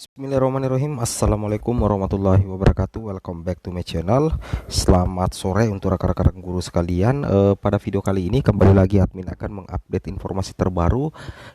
Bismillahirrahmanirrahim. Assalamualaikum warahmatullahi wabarakatuh. Welcome back to my channel. Selamat sore untuk rekan-rekan guru sekalian. Pada video kali ini kembali lagi admin akan mengupdate informasi terbaru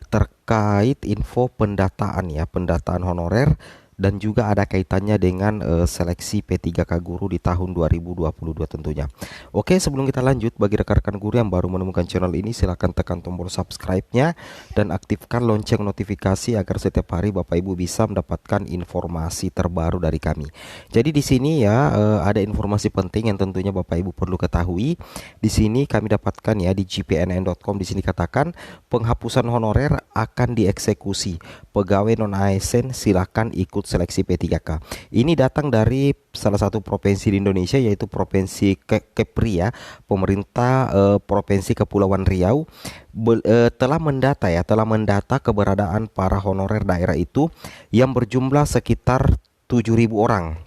terkait info pendataan pendataan honorer, dan juga ada kaitannya dengan seleksi P3K guru di tahun 2022 tentunya. Oke, sebelum kita lanjut, bagi rekan-rekan guru yang baru menemukan channel ini, silahkan tekan tombol subscribe-nya dan aktifkan lonceng notifikasi agar setiap hari Bapak Ibu bisa mendapatkan informasi terbaru dari kami. Jadi di sini ada informasi penting yang tentunya Bapak Ibu perlu ketahui. Di sini kami dapatkan di gpnn.com. Di sini katakan penghapusan honorer akan dieksekusi. Pegawai non ASN silakan ikut seleksi P3K. Ini datang dari salah satu provinsi di Indonesia, yaitu Provinsi Kepri Pemerintah Provinsi Kepulauan Riau telah mendata keberadaan para honorer daerah itu yang berjumlah sekitar 7.000 orang.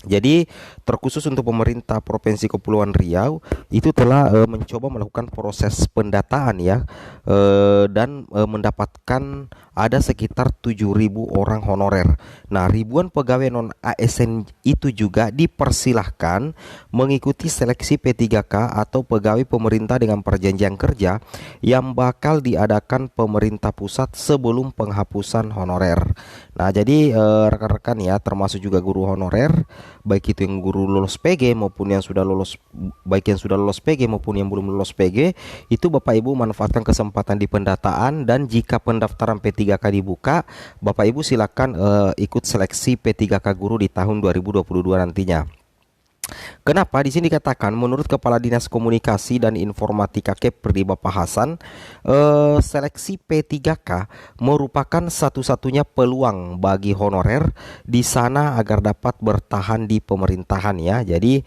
Jadi terkhusus untuk pemerintah Provinsi Kepulauan Riau itu telah mencoba melakukan proses pendataan dan mendapatkan ada sekitar 7.000 orang honorer. Nah, ribuan pegawai non ASN itu juga dipersilahkan mengikuti seleksi P3K atau pegawai pemerintah dengan perjanjian kerja yang bakal diadakan pemerintah pusat sebelum penghapusan honorer. Nah, jadi rekan-rekan termasuk juga guru honorer, baik itu yang guru lolos PG maupun yang sudah lolos, baik yang sudah lolos PG maupun yang belum lolos PG, itu Bapak Ibu manfaatkan kesempatan di pendataan, dan jika pendaftaran P3K dibuka, Bapak Ibu silakan ikut seleksi P3K guru di tahun 2022 nantinya. Kenapa? Di sini dikatakan menurut Kepala Dinas Komunikasi dan Informatika Kepri Bapak Hasan, seleksi P3K merupakan satu-satunya peluang bagi honorer di sana agar dapat bertahan di pemerintahan Jadi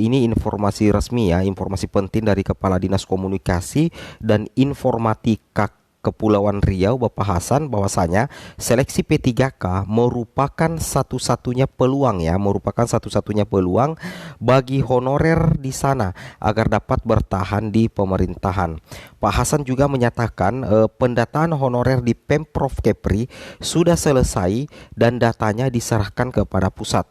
ini informasi resmi informasi penting dari Kepala Dinas Komunikasi dan Informatika Kepulauan Riau Bapak Hasan, bahwasanya seleksi P3K merupakan satu-satunya peluang merupakan satu-satunya peluang bagi honorer di sana agar dapat bertahan di pemerintahan. Pak Hasan juga menyatakan pendataan honorer di Pemprov Kepri sudah selesai dan datanya diserahkan kepada pusat.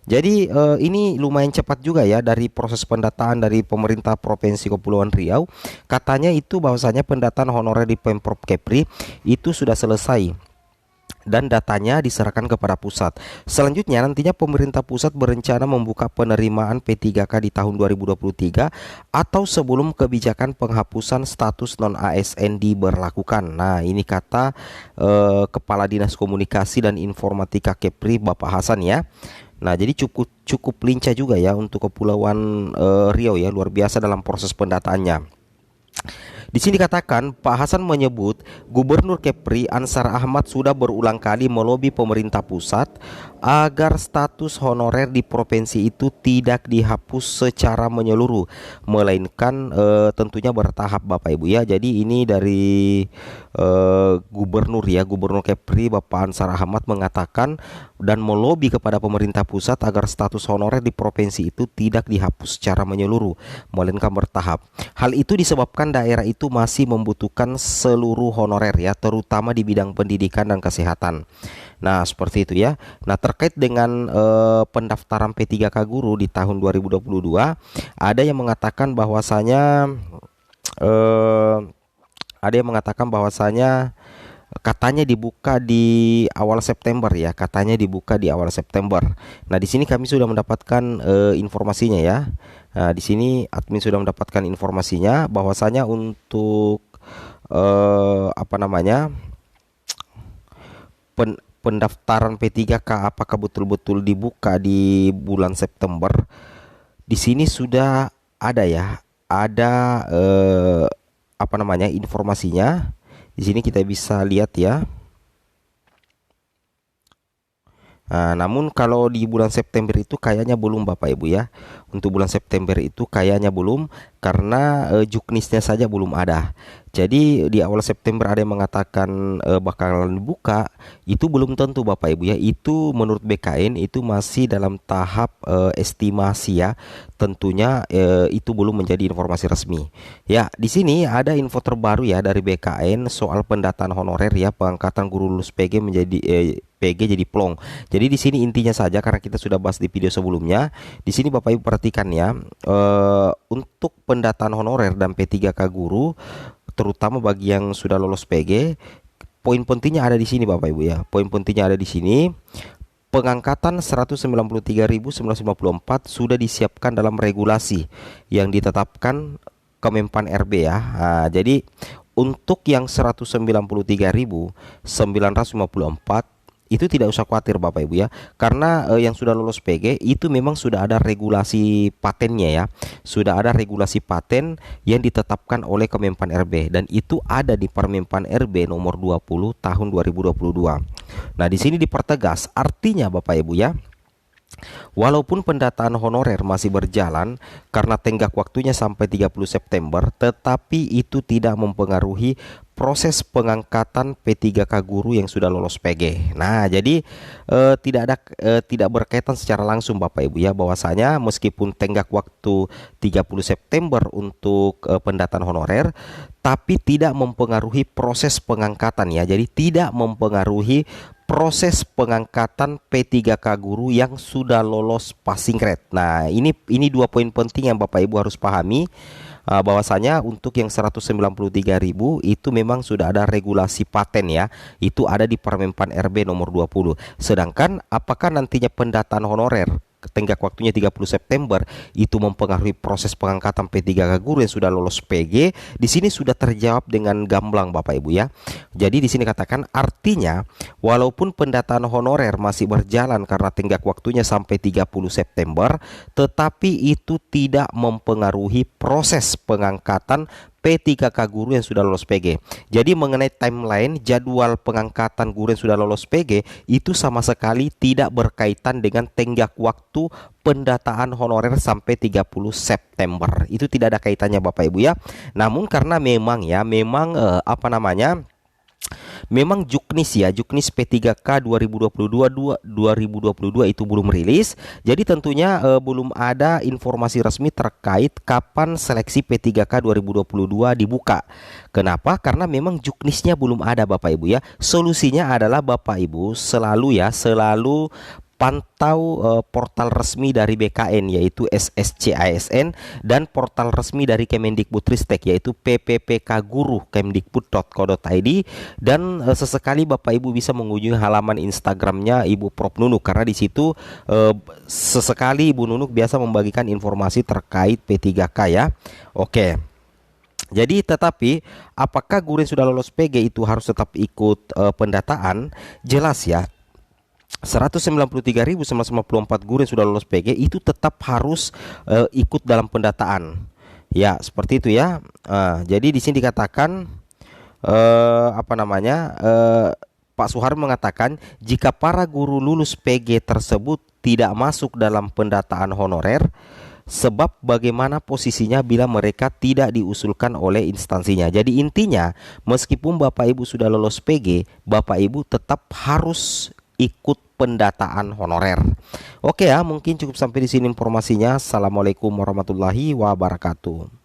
Jadi ini lumayan cepat juga dari proses pendataan dari pemerintah Provinsi Kepulauan Riau. Katanya itu bahwasanya pendataan honorer di Pemprov Kepri itu sudah selesai dan datanya diserahkan kepada pusat. Selanjutnya nantinya pemerintah pusat berencana membuka penerimaan P3K di tahun 2023 atau sebelum kebijakan penghapusan status non ASN diberlakukan. Nah, ini kata Kepala Dinas Komunikasi dan Informatika Kepri Bapak Hasan Nah, jadi cukup lincah juga untuk Kepulauan Riau luar biasa dalam proses pendataannya. Di sini dikatakan Pak Hasan menyebut Gubernur Kepri Ansar Ahmad sudah berulang kali melobi pemerintah pusat agar status honorer di provinsi itu tidak dihapus secara menyeluruh, melainkan tentunya bertahap Bapak Ibu Jadi ini dari Gubernur Kepri Bapak Ansar Ahmad mengatakan dan melobi kepada pemerintah pusat agar status honorer di provinsi itu tidak dihapus secara menyeluruh, melainkan bertahap. Hal itu disebabkan daerah itu masih membutuhkan seluruh honorer terutama di bidang pendidikan dan kesehatan. Nah, seperti itu Nah, terkait dengan pendaftaran P3K guru di tahun 2022, ada yang mengatakan bahwasanya katanya dibuka di awal September katanya dibuka di awal September. Nah, di sini kami sudah mendapatkan informasinya Nah, di sini admin sudah mendapatkan informasinya bahwasanya untuk pendaftaran P3K apakah betul-betul dibuka di bulan September. Di sini sudah ada informasinya. Di sini kita bisa lihat Nah, namun kalau di bulan September itu kayaknya belum Bapak Ibu Untuk bulan September itu kayaknya belum, karena juknisnya saja belum ada. Jadi di awal September ada yang mengatakan bakalan dibuka, itu belum tentu Bapak Ibu ya. Itu menurut BKN itu masih dalam tahap estimasi ya. Tentunya itu belum menjadi informasi resmi. Ya, di sini ada info terbaru ya dari BKN soal pendataan honorer ya, pengangkatan guru lulus PG menjadi PG jadi plong. Jadi di sini intinya saja karena kita sudah bahas di video sebelumnya. Di sini Bapak Ibu perhatikan ya, untuk pendataan honorer dan P3K guru terutama bagi yang sudah lolos PG, poin pentingnya ada di sini Bapak Ibu ya. Poin pentingnya ada di sini. Pengangkatan 193.954 sudah disiapkan dalam regulasi yang ditetapkan Kemenpan RB ya. Nah, jadi untuk yang 193.954 itu tidak usah khawatir Bapak Ibu ya, karena yang sudah lolos PG itu memang sudah ada regulasi patennya ya, sudah ada regulasi paten yang ditetapkan oleh Kemenpan RB dan itu ada di Permenpan RB nomor 20 tahun 2022. Nah, di sini dipertegas artinya Bapak Ibu ya, walaupun pendataan honorer masih berjalan karena tenggat waktunya sampai 30 September, tetapi itu tidak mempengaruhi proses pengangkatan P3K guru yang sudah lolos PG. Nah, jadi tidak berkaitan secara langsung Bapak Ibu ya, bahwasanya meskipun tenggat waktu 30 September untuk pendataan honorer, tapi tidak mempengaruhi proses pengangkatan ya. Jadi tidak mempengaruhi proses pengangkatan P3K guru yang sudah lolos passing grade. Nah, ini dua poin penting yang Bapak Ibu harus pahami, bahwasanya untuk yang 193.000 itu memang sudah ada regulasi paten ya. Itu ada di Permenpan RB nomor 20. Sedangkan apakah nantinya pendataan honorer tenggat waktunya 30 September itu mempengaruhi proses pengangkatan P3K guru yang sudah lolos PG, di sini sudah terjawab dengan gamblang Bapak Ibu ya. Jadi di sini katakan artinya walaupun pendataan honorer masih berjalan karena tenggat waktunya sampai 30 September, tetapi itu tidak mempengaruhi proses pengangkatan P3K guru yang sudah lolos PG. Jadi mengenai timeline jadwal pengangkatan guru yang sudah lolos PG itu sama sekali tidak berkaitan dengan tenggat waktu pendataan honorer sampai 30 September. Itu tidak ada kaitannya Bapak Ibu ya. Namun karena memang ya, memang juknis ya, juknis P3K 2022 itu belum rilis. Jadi tentunya belum ada informasi resmi terkait kapan seleksi P3K 2022 dibuka. Kenapa? Karena memang juknisnya belum ada Bapak Ibu ya. Solusinya adalah Bapak Ibu selalu pantau portal resmi dari BKN yaitu SSCISN dan portal resmi dari Kemendikbudristek yaitu pppkguru kemdikbud.co.id, dan sesekali Bapak Ibu bisa mengunjungi halaman Instagramnya Ibu Prof Nunuk karena di situ sesekali Ibu Nunuk biasa membagikan informasi terkait P3K ya. Oke. Jadi tetapi apakah guru yang sudah lolos PG itu harus tetap ikut pendataan? Jelas ya. 193.954 guru yang sudah lolos PG itu tetap harus ikut dalam pendataan. Ya, seperti itu ya. Jadi di sini dikatakan Pak Soeharto mengatakan jika para guru lulus PG tersebut tidak masuk dalam pendataan honorer, sebab bagaimana posisinya bila mereka tidak diusulkan oleh instansinya. Jadi intinya meskipun Bapak Ibu sudah lolos PG, Bapak Ibu tetap harus ikut pendataan honorer. Oke ya, mungkin cukup sampai di sini informasinya. Assalamualaikum warahmatullahi wabarakatuh.